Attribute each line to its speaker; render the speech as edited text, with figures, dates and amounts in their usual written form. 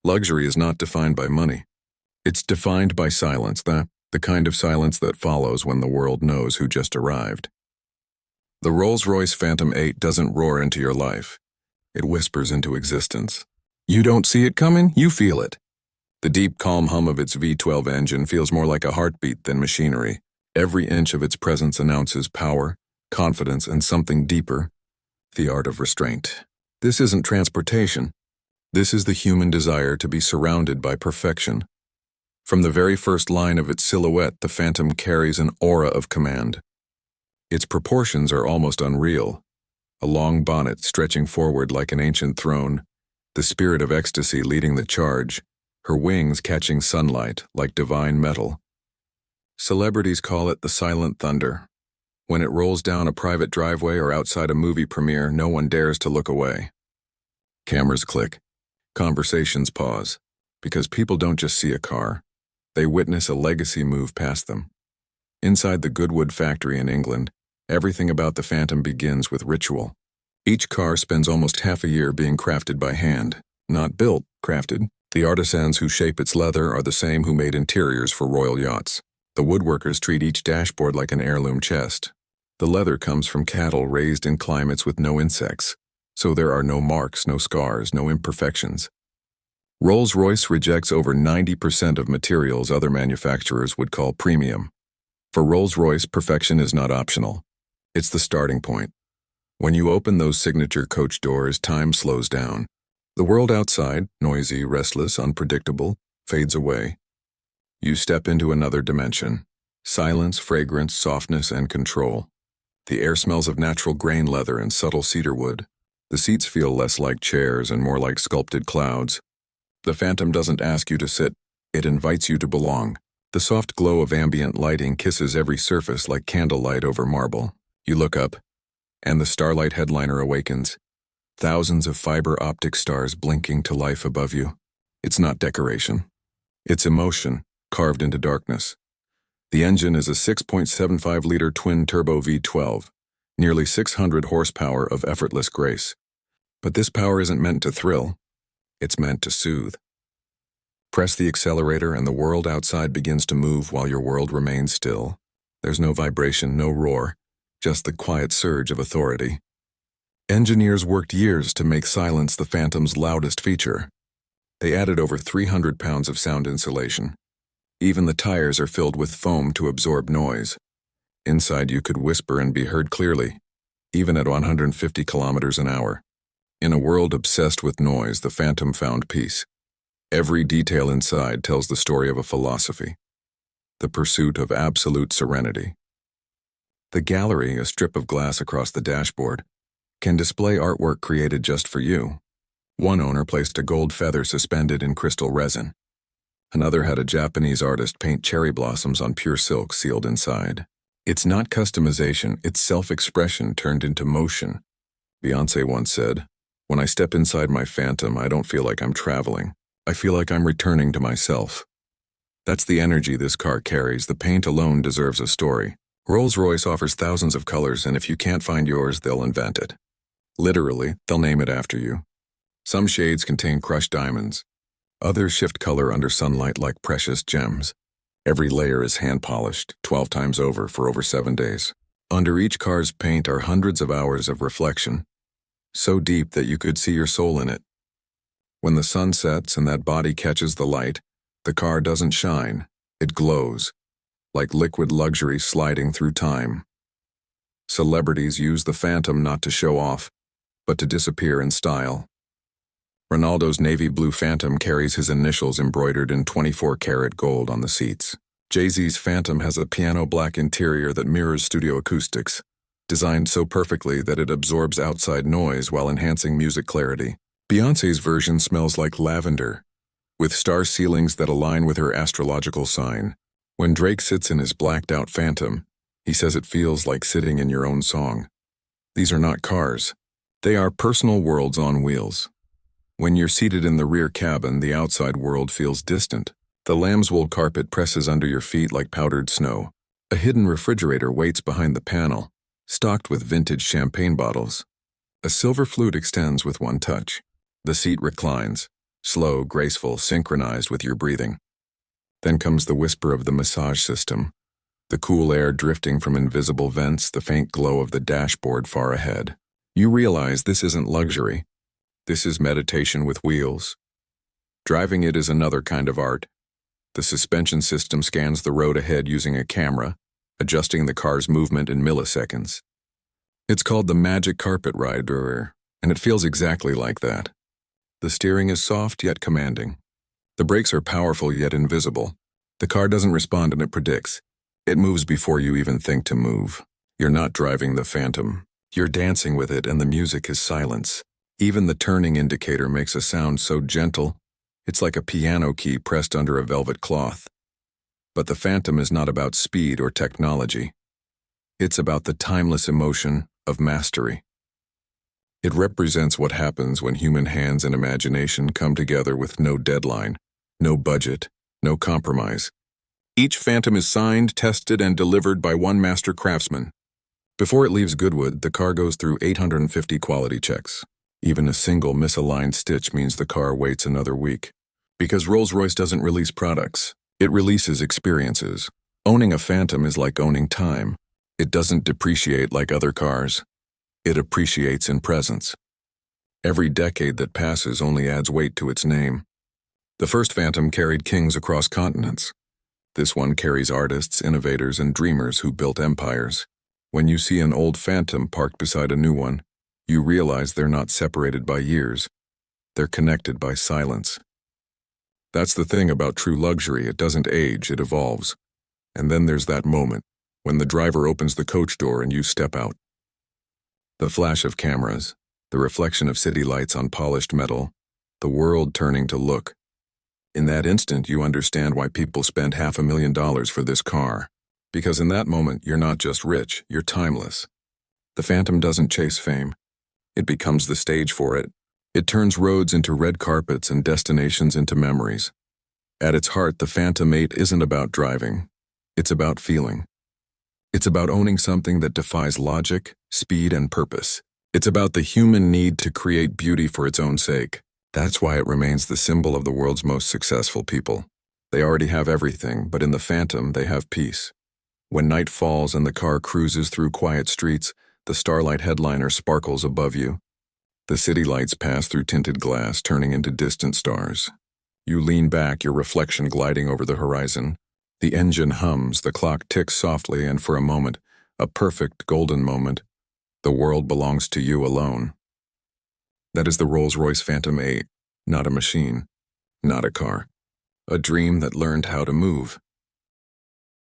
Speaker 1: Luxury is not defined by money. It's defined by silence, the kind of silence that follows when the world knows who just arrived. The Rolls-Royce Phantom VIII doesn't roar into your life. It whispers into existence. You don't see it coming, you feel it. The deep, calm hum of its V12 engine feels more like a heartbeat than machinery. Every inch of its presence announces power, confidence, and something deeper, the art of restraint. This isn't transportation. This is the human desire to be surrounded by perfection. From the very first line of its silhouette, the Phantom carries an aura of command. Its proportions are almost unreal. A long bonnet stretching forward like an ancient throne, the spirit of ecstasy leading the charge, her wings catching sunlight like divine metal. Celebrities call it the silent thunder. When it rolls down a private driveway or outside a movie premiere, no one dares to look away. Cameras click. Conversations pause. Because people don't just see a car. They witness a legacy move past them. Inside the Goodwood factory in England, everything about the Phantom begins with ritual. Each car spends almost half a year being crafted by hand. Not built, crafted. The artisans who shape its leather are the same who made interiors for royal yachts. The woodworkers treat each dashboard like an heirloom chest. The leather comes from cattle raised in climates with no insects, so there are no marks, no scars, no imperfections. Rolls-Royce rejects over 90% of materials other manufacturers would call premium. For Rolls-Royce, perfection is not optional. It's the starting point. When you open those signature coach doors, time slows down. The world outside, noisy, restless, unpredictable, fades away. You step into another dimension. Silence, fragrance, softness, and control. The air smells of natural grain leather and subtle cedar wood. The seats feel less like chairs and more like sculpted clouds. The Phantom doesn't ask you to sit, it invites you to belong. The soft glow of ambient lighting kisses every surface like candlelight over marble. You look up, and the Starlight Headliner awakens. Thousands of fiber optic stars blinking to life above you. It's not decoration. It's emotion, carved into darkness. The engine is a 6.75-liter twin-turbo V12, nearly 600 horsepower of effortless grace. But this power isn't meant to thrill. It's meant to soothe. Press the accelerator and the world outside begins to move while your world remains still. There's no vibration, no roar, just the quiet surge of authority. Engineers worked years to make silence the Phantom's loudest feature. They added over 300 pounds of sound insulation. Even the tires are filled with foam to absorb noise. Inside you could whisper and be heard clearly, even at 150 kilometers an hour. In a world obsessed with noise, the Phantom found peace. Every detail inside tells the story of a philosophy, the pursuit of absolute serenity. The gallery, a strip of glass across the dashboard, can display artwork created just for you. One owner placed a gold feather suspended in crystal resin. Another had a Japanese artist paint cherry blossoms on pure silk sealed inside. It's not customization, it's self-expression turned into motion. Beyoncé once said, "When I step inside my Phantom, I don't feel like I'm traveling. I feel like I'm returning to myself." That's the energy this car carries. The paint alone deserves a story. Rolls-Royce offers thousands of colors, and if you can't find yours, they'll invent it. Literally, they'll name it after you. Some shades contain crushed diamonds. Others shift color under sunlight like precious gems. Every layer is hand-polished, 12 times over for over 7 days. Under each car's paint are hundreds of hours of reflection, so deep that you could see your soul in it. When the sun sets and that body catches the light, the car doesn't shine, it glows, like liquid luxury sliding through time. Celebrities use the Phantom not to show off, but to disappear in style. Ronaldo's navy blue Phantom carries his initials embroidered in 24-karat gold on the seats. Jay-Z's Phantom has a piano black interior that mirrors studio acoustics, designed so perfectly that it absorbs outside noise while enhancing music clarity. Beyoncé's version smells like lavender, with star ceilings that align with her astrological sign. When Drake sits in his blacked-out Phantom, he says it feels like sitting in your own song. These are not cars. They are personal worlds on wheels. When you're seated in the rear cabin, the outside world feels distant. The lambswool carpet presses under your feet like powdered snow. A hidden refrigerator waits behind the panel, stocked with vintage champagne bottles. A silver flute extends with one touch. The seat reclines, slow, graceful, synchronized with your breathing. Then comes the whisper of the massage system, the cool air drifting from invisible vents, the faint glow of the dashboard far ahead. You realize this isn't luxury. This is meditation with wheels. Driving it is another kind of art. The suspension system scans the road ahead using a camera, adjusting the car's movement in milliseconds. It's called the magic carpet ride, and it feels exactly like that. The steering is soft yet commanding. The brakes are powerful yet invisible. The car doesn't respond and it predicts. It moves before you even think to move. You're not driving the Phantom. You're dancing with it, and the music is silence. Even the turning indicator makes a sound so gentle, it's like a piano key pressed under a velvet cloth. But the Phantom is not about speed or technology. It's about the timeless emotion of mastery. It represents what happens when human hands and imagination come together with no deadline, no budget, no compromise. Each Phantom is signed, tested, and delivered by one master craftsman. Before it leaves Goodwood, the car goes through 850 quality checks. Even a single misaligned stitch means the car waits another week. Because Rolls-Royce doesn't release products, it releases experiences. Owning a Phantom is like owning time. It doesn't depreciate like other cars. It appreciates in presence. Every decade that passes only adds weight to its name. The first Phantom carried kings across continents. This one carries artists, innovators, and dreamers who built empires. When you see an old Phantom parked beside a new one, you realize they're not separated by years. They're connected by silence. That's the thing about true luxury. It doesn't age, it evolves. And then there's that moment, when the driver opens the coach door and you step out. The flash of cameras, the reflection of city lights on polished metal, the world turning to look. In that instant, you understand why people spend $500,000 for this car. Because in that moment, you're not just rich, you're timeless. The Phantom doesn't chase fame. It becomes the stage for it. It turns roads into red carpets and destinations into memories. At its heart, the Phantom VIII isn't about driving. It's about feeling. It's about owning something that defies logic, speed, and purpose. It's about the human need to create beauty for its own sake. That's why it remains the symbol of the world's most successful people. They already have everything, but in the Phantom, they have peace. When night falls and the car cruises through quiet streets, the Starlight Headliner sparkles above you. The city lights pass through tinted glass, turning into distant stars. You lean back, your reflection gliding over the horizon. The engine hums, the clock ticks softly, and for a moment, a perfect golden moment, the world belongs to you alone. That is the Rolls-Royce Phantom VIII, not a machine, not a car. A dream that learned how to move.